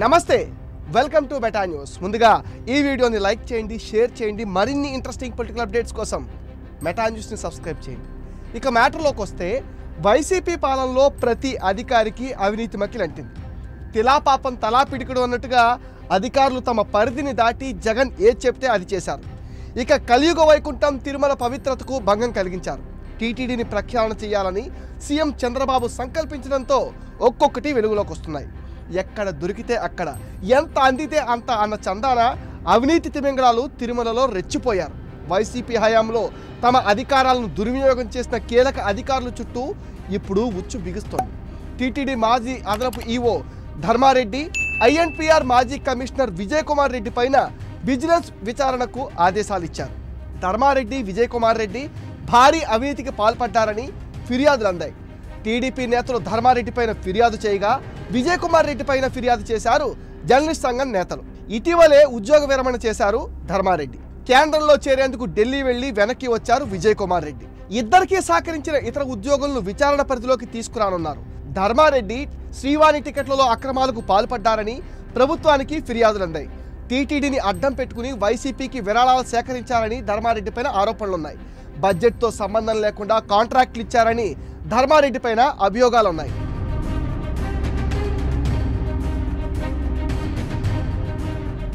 నమస్తే welcome to meta news. ముందుగా ఈ వీడియోని లైక్ చేయండి, షేర్ చేయండి. మరిన్ని ఇంట్రెస్టింగ్ పొలిటికల్ అప్డేట్స్ కోసం మెటా న్యూస్ని సబ్స్క్రైబ్ చేయండి. ఇక మ్యాటర్లోకి వస్తే వైసీపీ పాలనలో ప్రతి అధికారికి అవినీతి మకిలంటింది. తిలాపాపం తలా పిడికుడు అన్నట్టుగా అధికారులు తమ పరిధిని దాటి జగన్ ఏది చెప్తే అది చేశారు. ఇక కలియుగ వైకుంఠం తిరుమల పవిత్రతకు భంగం కలిగించారు. టీటీడీని ప్రక్షాళన చేయాలని సీఎం చంద్రబాబు సంకల్పించడంతో ఒక్కొక్కటి వెలుగులోకి వస్తున్నాయి. ఎక్కడ దొరికితే అక్కడ, ఎంత అందితే అంత అన్న చందాన అవినీతి తిమింగళాలు తిరుమలలో రెచ్చిపోయారు. వైసీపీ హయాంలో తమ అధికారాలను దుర్వినియోగం చేసిన కీలక అధికారుల చుట్టూ ఇప్పుడు ఉచ్చు బిగుస్తోంది. టీటీడీ మాజీ అదనపు ఈవో ధర్మారెడ్డి, ఐఎన్పిఆర్ మాజీ కమిషనర్ విజయ్ కుమార్ రెడ్డి పైన విజిలెన్స్ విచారణకు ఆదేశాలు ఇచ్చారు. ధర్మారెడ్డి, విజయ్ కుమార్ రెడ్డి భారీ అవినీతికి పాల్పడ్డారని ఫిర్యాదులు అందాయి. టీడీపీ నేతలు ధర్మారెడ్డి పైన ఫిర్యాదు చేయగా, విజయ్ కుమార్ రెడ్డి పైన ఫిర్యాదు చేశారు జర్నలిస్ట్ సంఘం నేతలు. ఇటీవలే ఉద్యోగ విరమణ చేశారు ధర్మారెడ్డి. కేంద్రంలో చేరేందుకు ఢిల్లీ వెళ్లి వెనక్కి వచ్చారు విజయ్ కుమార్ రెడ్డి. ఇద్దరికీ సహకరించిన ఇతర ఉద్యోగులను విచారణ పరిధిలోకి తీసుకురానున్నారు. ధర్మారెడ్డి శ్రీవాణి టికెట్లలో అక్రమాలకు పాల్పడ్డారని ప్రభుత్వానికి ఫిర్యాదులు అందాయి. టీటీడీని అడ్డం పెట్టుకుని వైసీపీకి విరాళాలు సేకరించారని ధర్మారెడ్డి పైన ఆరోపణలున్నాయి. బడ్జెట్తో సంబంధం లేకుండా కాంట్రాక్టులు ఇచ్చారని ధర్మారెడ్డి పైన అభియోగాలున్నాయి.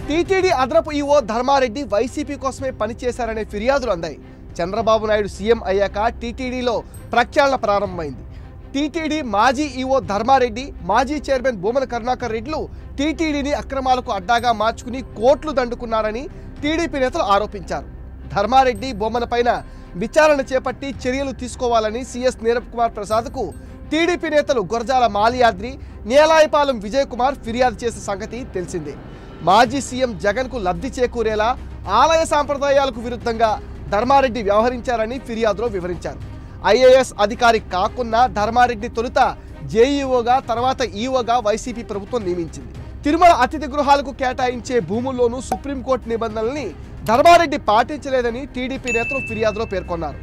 టీటీడీ అదనపు ఈవో ధర్మారెడ్డి వైసీపీ కోసమే పనిచేశారనే ఫిర్యాదులు అందాయి. చంద్రబాబు నాయుడు సీఎం అయ్యాక టీటీడీలో ప్రక్షాళన ప్రారంభమైంది. టీటీడీ మాజీ ఈవో ధర్మారెడ్డి, మాజీ చైర్మన్ భూమన కరుణాకర్ రెడ్డిలు టీటీడీని అక్రమాలకు అడ్డాగా మార్చుకుని కోట్లు దండుకున్నారని టీడీపీ నేతలు ఆరోపించారు. ధర్మారెడ్డి, భూమన పైన విచారణ చేపట్టి చర్యలు తీసుకోవాలని సీఎస్ నీరబ్ కుమార్ ప్రసాద్కు టీడీపీ నేతలు గురజాల మాలియాద్రి, నేలాయపాలెం విజయ్ కుమార్ ఫిర్యాదు చేసిన సంగతి తెలిసిందే. మాజీ సీఎం జగన్కు లబ్ధి చేకూరేలా ఆలయ సాంప్రదాయాలకు విరుద్ధంగా ధర్మారెడ్డి వ్యవహరించారని ఫిర్యాదులో వివరించారు. ఐఏఎస్ అధికారి కాకున్నా ధర్మారెడ్డి తొలుత జేఈఓగా, తర్వాత ఈఓగా వైసీపీ ప్రభుత్వం నియమించింది. తిరుమల అతిథి గృహాలకు కేటాయించే భూముల్లోనూ సుప్రీంకోర్టు నిబంధనల్ని ధర్మారెడ్డి పాటించలేదని టీడీపీ నేతలు ఫిర్యాదులో పేర్కొన్నారు.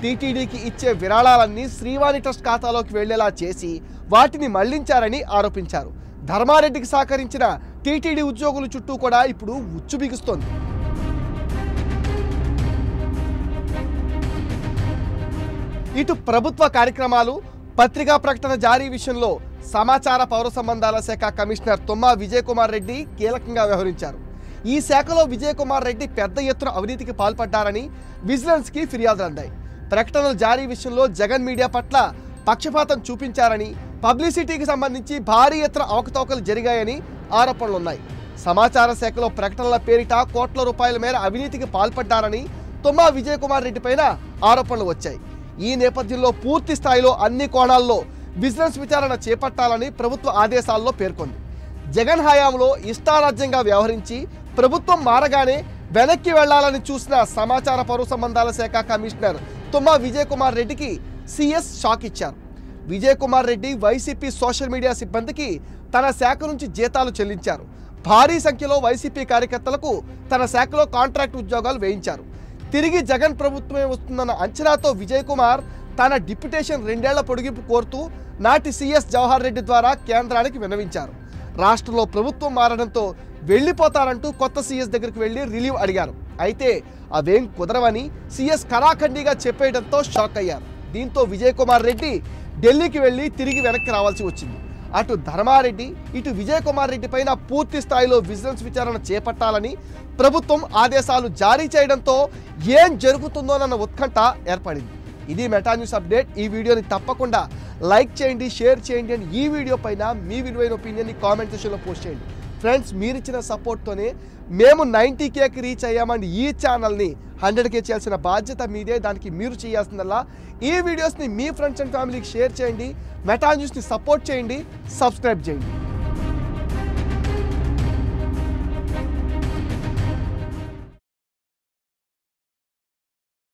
టీటీడీకి ఇచ్చే విరాళాలన్నీ శ్రీవాణి ట్రస్ట్ ఖాతాలోకి వెళ్లేలా చేసి వాటిని మళ్లించారని ఆరోపించారు. ధర్మారెడ్డికి సహకరించిన టీటీడీ ఉద్యోగుల చుట్టూ కూడా ఇప్పుడు ఉచ్చు బిగుస్తోంది. ఇటు ప్రభుత్వ కార్యక్రమాలు, పత్రికా ప్రకటన జారీ విషయంలో సమాచార పౌర సంబంధాల శాఖ కమిషనర్ తుమ్మా విజయ్ కుమార్ రెడ్డి కీలకంగా వ్యవహరించారు. ఈ శాఖలో విజయ్ కుమార్ రెడ్డి పెద్ద ఎత్తున అవినీతికి పాల్పడ్డారని విజిలెన్స్కి ఫిర్యాదులు అందాయి. ప్రకటనల జారీ విషయంలో జగన్ మీడియా పట్ల పక్షపాతం చూపించారని, పబ్లిసిటీకి సంబంధించి భారీ ఎత్తున అవకతవకలు జరిగాయని ఆరోపణలున్నాయి. సమాచార శాఖలో ప్రకటనల పేరిట కోట్ల రూపాయల మేర అవినీతికి పాల్పడ్డారని తుమ్మా విజయ్ కుమార్ రెడ్డి పైన ఆరోపణలు వచ్చాయి. ఈ నేపథ్యంలో పూర్తి స్థాయిలో అన్ని కోణాల్లో విజిలెన్స్ విచారణ చేపట్టాలని ప్రభుత్వ ఆదేశాల్లో పేర్కొంది. జగన్ హయాంలో ఇష్టారాజ్యంగా వ్యవహరించి ప్రభుత్వం మారగానే వెనక్కి వెళ్లాలని చూసిన సమాచార పౌర సంబంధాల శాఖ కమిషనర్ తుమ్మా విజయ్ కుమార్ రెడ్డికి సీఎస్ షాక్ ఇచ్చారు. Vijay Kumar Reddy YCP social media సిబ్బందికి తన శాఖ నుంచి జీతాలు చెల్లించారు. భారీ సంఖ్యలో వైసీపీ కార్యకర్తలకు తన శాఖలో కాంట్రాక్ట్ ఉద్యోగాలు వేయించారు. తిరిగి జగన్ ప్రభుత్వమే వస్తుందన్న అంచనాతో విజయ్ కుమార్ తన డిప్యుటేషన్ 2 ఏళ్ల పొడిగింపు కోరుతూ నాటి సీఎస్ జవహర్ రెడ్డి ద్వారా కేంద్రానికి విన్నవించారు. రాష్ట్రంలో ప్రభుత్వం మారడంతో వెళ్ళిపోతారంటూ కొత్త సీఎస్ దగ్గరికి వెళ్లి రిలీవ్ అడిగారు. అయితే అవేం కుదరవని సీఎస్ కరాఖండిగా చెప్పేయడంతో షాక్ అయ్యారు. దీంతో విజయ్ కుమార్ రెడ్డి ఢిల్లీకి వెళ్లి తిరిగి వెనక్కి రావాల్సి వచ్చింది. అటు ధర్మారెడ్డి, ఇటు విజయ్ కుమార్ రెడ్డి పైన పూర్తి స్థాయిలో విజిలెన్స్ విచారణ చేపట్టాలని ప్రభుత్వం ఆదేశాలు జారీ చేయడంతో ఏం జరుగుతుందోనన్న ఉత్కంఠ ఏర్పడింది. ఇది మెటా న్యూస్ అప్డేట్. ఈ వీడియోని తప్పకుండా లైక్ చేయండి, షేర్ చేయండి అండ్ ఈ వీడియో పైన మీ విలువైన ఒపీనియన్ని కామెంట్ సెక్షన్లో పోస్ట్ చేయండి. ఫ్రెండ్స్, మీరిచ్చిన సపోర్ట్తోనే మేము 90Kకి రీచ్ అయ్యామండి. ఈ ఛానల్ని 100K చేయాల్సిన బాధ్యత మీదే. దానికి మీరు చేయాల్సిందల్లా ఈ వీడియోస్ని మీ ఫ్రెండ్స్ అండ్ ఫ్యామిలీకి షేర్ చేయండి, మెటా న్యూస్ని సపోర్ట్ చేయండి, సబ్స్క్రైబ్ చేయండి.